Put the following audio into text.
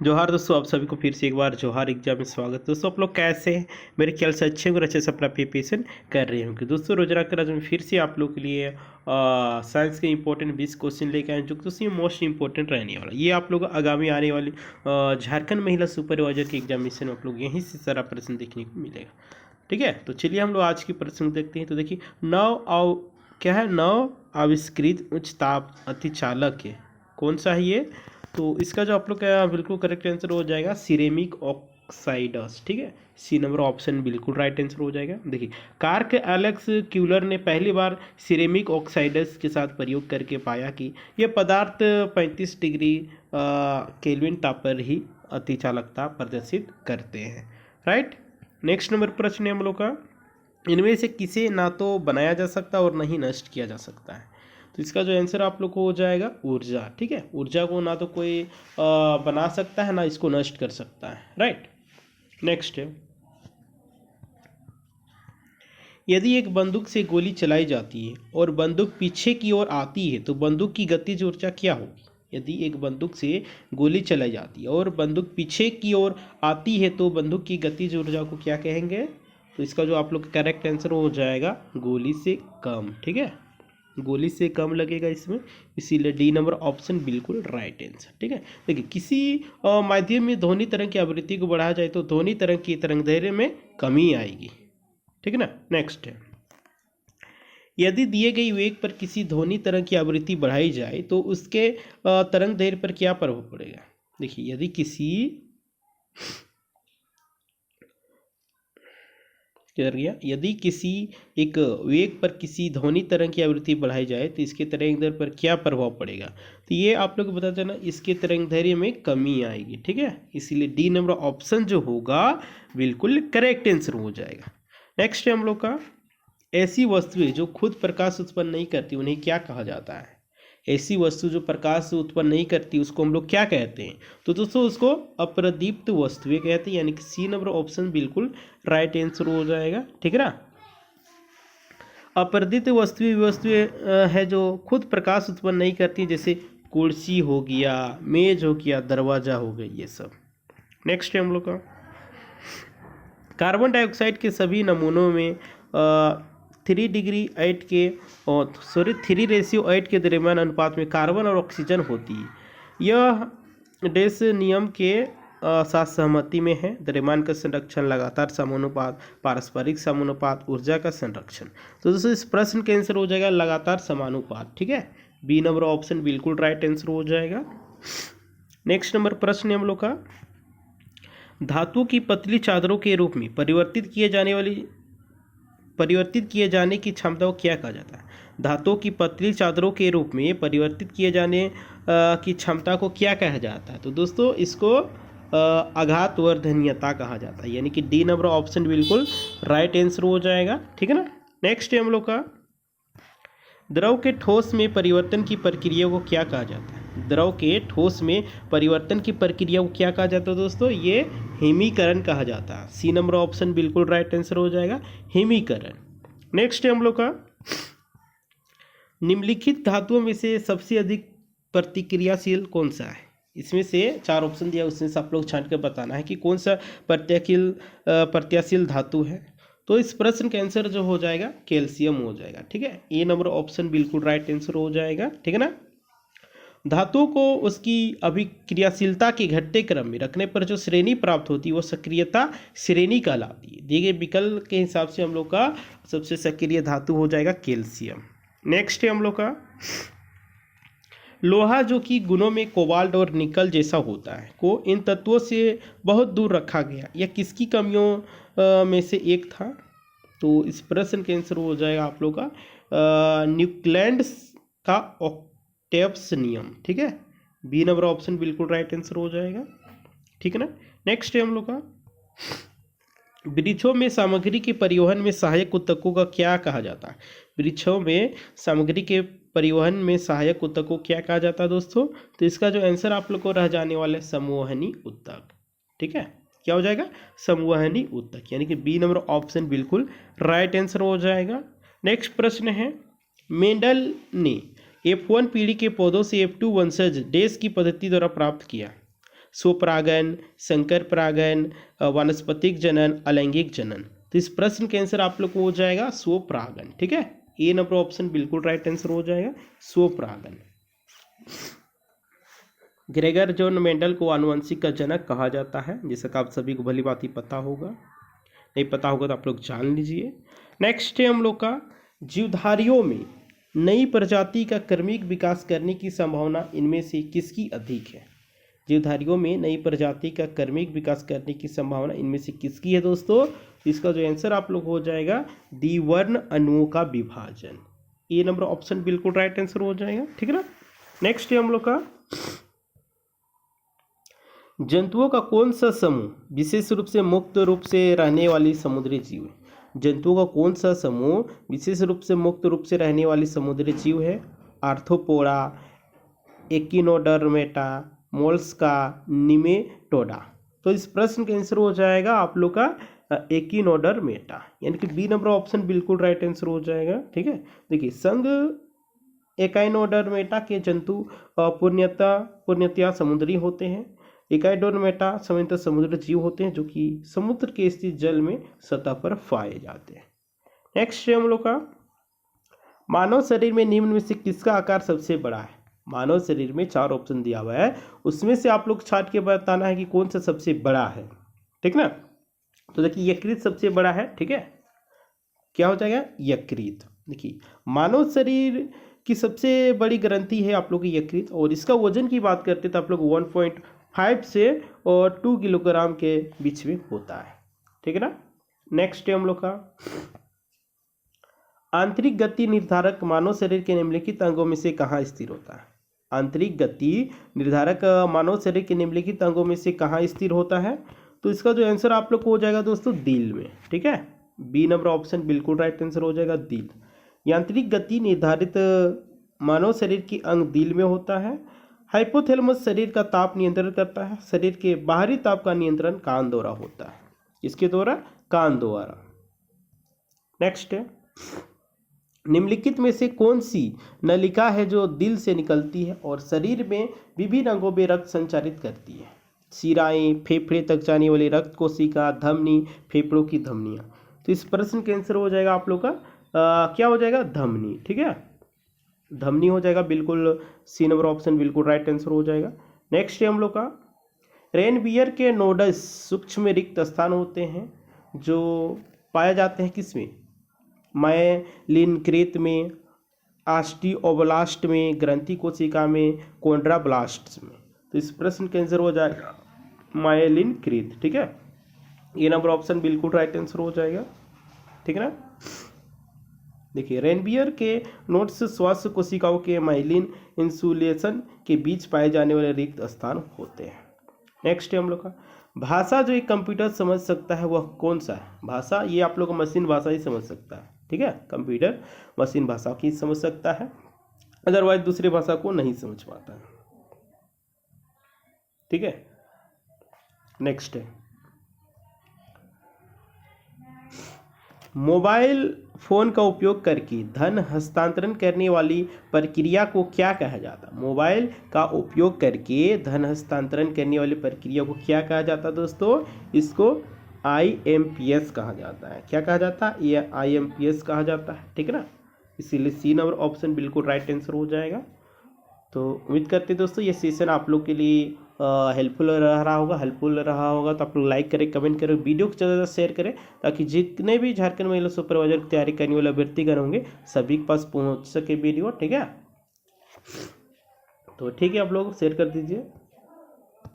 जोहार दोस्तों, आप सभी को फिर से एक बार जोहार एग्जाम में स्वागत। दोस्तों आप लोग कैसे हैं? मेरे ख्याल से अच्छे और अच्छे से अपना प्रिपरेशन कर रहे होंगे। दोस्तों रोजाना कर आज मैं फिर से आप लोग के लिए साइंस के इंपॉर्टेंट 20 क्वेश्चन लेके आए, जो कि दोस्तों मोस्ट इंपॉर्टेंट रहने वाला। ये आप लोग आगामी आने वाली झारखंड महिला सुपरवाइजर के एग्जामिनेशन में आप लोग यहीं से सारा प्रश्न देखने को मिलेगा। ठीक है, तो चलिए हम लोग आज के प्रश्न देखते हैं। तो देखिए, क्या है, नव आविष्कृत उच्च ताप अतिचालक है, कौन सा है ये? तो इसका जो आप लोग का बिल्कुल करेक्ट आंसर हो जाएगा सिरेमिक ऑक्साइडस। ठीक है, सी नंबर ऑप्शन बिल्कुल राइट आंसर हो जाएगा। देखिए, कार्क एलेक्स क्यूलर ने पहली बार सिरेमिक ऑक्साइडस के साथ प्रयोग करके पाया कि यह पदार्थ 35 डिग्री केल्विन ताप पर ही अतिचालकता प्रदर्शित करते हैं। राइट, नेक्स्ट नंबर प्रश्न है हम लोग का, इनमें से किसे ना तो बनाया जा सकता और ना ही नष्ट किया जा सकता है। तो इसका जो आंसर आप लोग को हो जाएगा ऊर्जा। ठीक है, ऊर्जा को ना तो कोई बना सकता है, ना इसको नष्ट कर सकता है। राइट, नेक्स्ट है, यदि एक बंदूक से गोली चलाई जाती है और बंदूक पीछे की ओर आती है तो बंदूक की गतिज ऊर्जा क्या होगी? यदि एक बंदूक से गोली चलाई जाती है और बंदूक पीछे की ओर आती है तो बंदूक की गतिज ऊर्जा को क्या कहेंगे? तो इसका जो आप लोग का करेक्ट आंसर हो जाएगा गोली से कम। ठीक है, गोली से कम लगेगा इसमें, इसीलिए डी नंबर ऑप्शन बिल्कुल राइट आंसर। ठीक है, देखिए, किसी माध्यम में ध्वनि तरंग की आवृत्ति को बढ़ाया जाए तो ध्वनि तरंग की तरंगदैर्घ्य में कमी आएगी। ठीक है ना। नेक्स्ट है, यदि दिए गई वेग पर किसी ध्वनि तरंग की आवृत्ति बढ़ाई जाए तो उसके तरंगदैर्घ्य पर क्या प्रभाव पड़ेगा? देखिए, यदि किसी एक वेग पर किसी ध्वनि तरंग की आवृत्ति बढ़ाई जाए तो इसके तरंगदैर्घ्य पर क्या प्रभाव पड़ेगा? तो ये आप लोग को बता देना, इसके तरंगदैर्घ्य में कमी आएगी। ठीक है, इसीलिए डी नंबर ऑप्शन जो होगा बिल्कुल करेक्ट आंसर हो जाएगा। नेक्स्ट है हम लोग का, ऐसी वस्तुएं जो खुद प्रकाश उत्पन्न नहीं करती उन्हें क्या कहा जाता है? ऐसी वस्तु जो प्रकाश उत्पन्न नहीं करती उसको हम लोग क्या कहते हैं? तो दोस्तों उसको अप्रदीप्त वस्तुएं कहते हैं, यानी कि सी नंबर ऑप्शन बिल्कुल राइट आंसर हो जाएगा। ठीक है ना। अप्रदीप्त वस्तुएं है जो खुद प्रकाश उत्पन्न नहीं करती, जैसे कुर्सी हो गया, मेज हो गया, दरवाजा हो गया, ये सब। नेक्स्ट है हम लोग का, कार्बन डाइऑक्साइड के सभी नमूनों में 3:8 के 3:8 के दरमियान अनुपात में कार्बन और ऑक्सीजन होती है। यह डेस नियम के साथ सहमति में है। द्रव्यमान का संरक्षण, लगातार समानुपात, पारस्परिक समानुपात, ऊर्जा का संरक्षण। तो दोस्तों इस प्रश्न का आंसर हो जाएगा लगातार समानुपात। ठीक है, बी नंबर ऑप्शन बिल्कुल राइट आंसर हो जाएगा। नेक्स्ट नंबर प्रश्न है हम लोग का, धातु की पतली चादरों के रूप में परिवर्तित किए जाने की क्षमता को क्या कहा जाता है? धातु की पतली चादरों के रूप में परिवर्तित किए जाने की क्षमता को क्या कहा जाता है? तो दोस्तों इसको आघातवर्धनीयता कहा जाता है, यानी कि डी नंबर ऑप्शन बिल्कुल राइट आंसर हो जाएगा। ठीक है ना। नेक्स्ट है हम लोग का, द्रव के ठोस में परिवर्तन की प्रक्रिया को क्या कहा जाता है? द्रव के ठोस में परिवर्तन की प्रक्रिया को क्या कहा जाता है दोस्तों? ये हिमीकरण कहा जाता है। सी नंबर ऑप्शन बिल्कुल राइट आंसर हो जाएगा, हिमीकरण। नेक्स्ट है हम लोग का, निम्नलिखित धातुओं में से सबसे अधिक प्रतिक्रियाशील कौन सा है? इसमें से 4 ऑप्शन दिया, उसमें से आप लोग छांट कर बताना है कि कौन सा प्रत्याशील धातु है। तो इस प्रश्न का आंसर जो हो जाएगा कैल्शियम हो जाएगा। ठीक है, ए नंबर ऑप्शन बिल्कुल राइट आंसर हो जाएगा। ठीक है ना। धातु को उसकी अभिक्रियाशीलता के घटते क्रम में रखने पर जो श्रेणी प्राप्त होती है वो सक्रियता श्रेणी कहलाती है। दिए गए विकल्प के हिसाब से हम लोग का सबसे सक्रिय धातु हो जाएगा कैल्शियम। नेक्स्ट है हम लोग का, लोहा जो कि गुणों में कोबाल्ट और निकल जैसा होता है को इन तत्वों से बहुत दूर रखा गया, यह किसकी कमियों में से एक था? तो इस प्रश्न का आंसर हो जाएगा आप लोग का न्यूक्लैंड्स का ऑक्टेव्स नियम। ठीक है, बी नंबर ऑप्शन बिल्कुल राइट आंसर हो जाएगा। ठीक है ना। नेक्स्ट है हम लोग का, वृक्षों में सामग्री के परिवहन में सहायक ऊतकों का क्या कहा जाता है? वृक्षों में सामग्री के परिवहन में सहायक ऊतक को क्या कहा जाता है दोस्तों? तो इसका जो आंसर आप लोग को रह जाने वाला है संवहनी ऊतक। ठीक है, क्या हो जाएगा? संवहनी ऊतक, यानी कि बी नंबर ऑप्शन बिल्कुल राइट आंसर हो जाएगा। नेक्स्ट प्रश्न है, मेंडल ने F1 पीढ़ी के पौधों से F2 वंशज डेस की पद्धति द्वारा प्राप्त किया। स्वपरागन, संकर परागन, वानस्पतिक जनन, अलैंगिक जनन। तो इस प्रश्न का आंसर आप लोग को हो जाएगा स्वपरागन। ठीक है, ए नंबर ऑप्शन बिल्कुल राइट आंसर हो जाएगा स्वपरागन। ग्रेगर जॉन मेंडल को आनुवंशिक का जनक कहा जाता है, जैसा कि आप सभी को भली बात ही पता होगा, नहीं पता होगा तो आप लोग जान लीजिए। नेक्स्ट है हम लोग का जीवधारियों में नई प्रजाति का क्रमिक विकास करने की संभावना इनमें से किसकी अधिक है? जीवधारियों में नई प्रजाति का क्रमिक विकास करने की संभावना इनमें से किसकी है दोस्तों? इसका जो आंसर आप लोग हो जाएगा द्विवर्ण अणुओं का विभाजन। ए नंबर ऑप्शन बिल्कुल राइट आंसर हो जाएगा। ठीक है ना। नेक्स्ट है हम लोग का जंतुओं का कौन सा समूह विशेष रूप से मुक्त रूप से रहने वाली समुद्री जीव है? जंतुओं का कौन सा समूह विशेष रूप से मुक्त रूप से रहने वाली समुद्री जीव है? Arthropoda, Echinodermata, Mollusca, Nematoda. तो इस प्रश्न का आंसर हो जाएगा आप लोग का एकिनोडर्मेटा, यानी कि बी नंबर ऑप्शन बिल्कुल राइट आंसर हो जाएगा। ठीक है, देखिए संघ एकाइनोडर्मेटा के जंतु पूर्णतया समुद्री होते हैं। एकाइडोर्मेटा सामान्यतः समुद्र जीव होते हैं जो कि समुद्र के स्थित जल में सतह पर पाए जाते हैं। नेक्स्ट है हम लोग का मानव शरीर में निम्न में से किसका आकार सबसे बड़ा है? मानव शरीर में 4 ऑप्शन दिया हुआ है, उसमें से आप लोग छाट के बताना है कि कौन सा सबसे बड़ा है। ठीक ना। तो देखिए यकृत सबसे बड़ा है। ठीक है, क्या हो जाएगा? यकृत। देखिए मानव शरीर की सबसे बड़ी ग्रंथि है आप लोग की यकृत, और इसका वजन की बात करते तो आप लोग 1.5 से और 2 किलोग्राम के बीच में होता है। ठीक है ना। नेक्स्ट है हम लोग का आंतरिक गति निर्धारक मानव शरीर के निम्नलिखित अंगों में से कहाँ स्थिर होता है? आंतरिक गति निर्धारक मानव शरीर के निम्नलिखित अंगों में से कहाँ स्थिर होता है? तो इसका जो आंसर आप लोग को हो जाएगा दोस्तों दिल में। ठीक है, बी नंबर ऑप्शन बिल्कुल राइट आंसर हो जाएगा दिल। यांत्रिक गति निर्धारित मानव शरीर की अंग दिल में होता है। हाइपोथैलेमस शरीर का ताप नियंत्रण करता है। शरीर के बाहरी ताप का नियंत्रण कान द्वारा होता है। किसके द्वारा? कान द्वारा। नेक्स्ट है निम्नलिखित में से कौन सी नलिका है जो दिल से निकलती है और शरीर में विभिन्न अंगों में रक्त संचारित करती है? शिराएं, फेफड़े तक जाने वाली रक्त कोशिका, धमनी, फेफड़ों की धमनियां। तो इस प्रश्न का आंसर हो जाएगा आप लोग का क्या हो जाएगा? धमनी। ठीक है, धमनी हो जाएगा बिल्कुल, सी नंबर ऑप्शन बिल्कुल राइट आंसर हो जाएगा। नेक्स्ट है हम लोग का रेनबियर के नोडस सूक्ष्म रिक्त स्थान होते हैं जो पाए जाते हैं किसमें? मायलिनकृत में, ऑस्टियोब्लास्ट में, ग्रंथि कोशिका में, कोंड्रोब्लास्ट में। तो इस प्रश्न का आंसर हो जाएगा मायलिनकृत। ठीक है, ये नंबर ऑप्शन बिल्कुल राइट आंसर हो जाएगा। ठीक है ना। देखिए रेनबियर के नोड्स श्वास कोशिकाओं के माइलिन इंसुलेशन के बीच पाए जाने वाले रिक्त स्थान होते हैं। नेक्स्ट है हम लोग का भाषा जो एक कंप्यूटर समझ सकता है वह कौन सा है? भाषा ये आप लोग मशीन भाषा ही समझ सकता है। ठीक है, कंप्यूटर मशीन भाषा की समझ सकता है, अदरवाइज दूसरी भाषा को नहीं समझ पाता है। ठीक है, नेक्स्ट है मोबाइल फोन का उपयोग करके धन हस्तांतरण करने वाली प्रक्रिया को क्या कहा जाता है? मोबाइल का उपयोग करके धन हस्तांतरण करने वाली प्रक्रिया को क्या कहा जाता है दोस्तों? इसको IMPS कहा जाता है। क्या कहा जाता है? ये IMPS कहा जाता है। ठीक है ना, इसीलिए सी नंबर ऑप्शन बिल्कुल राइट आंसर हो जाएगा। तो उम्मीद करते हैं दोस्तों ये सेशन आप लोग के लिए हेल्पफुल रहा होगा। तो आप लोग लाइक करें, कमेंट करें, वीडियो को ज़्यादा शेयर करें ताकि जितने भी झारखंड महिला सुपरवाइजर की तैयारी करने वाले अभ्यर्थीगण होंगे सभी के पास पहुंच सके वीडियो। ठीक है, तो ठीक है आप लोग शेयर कर दीजिए।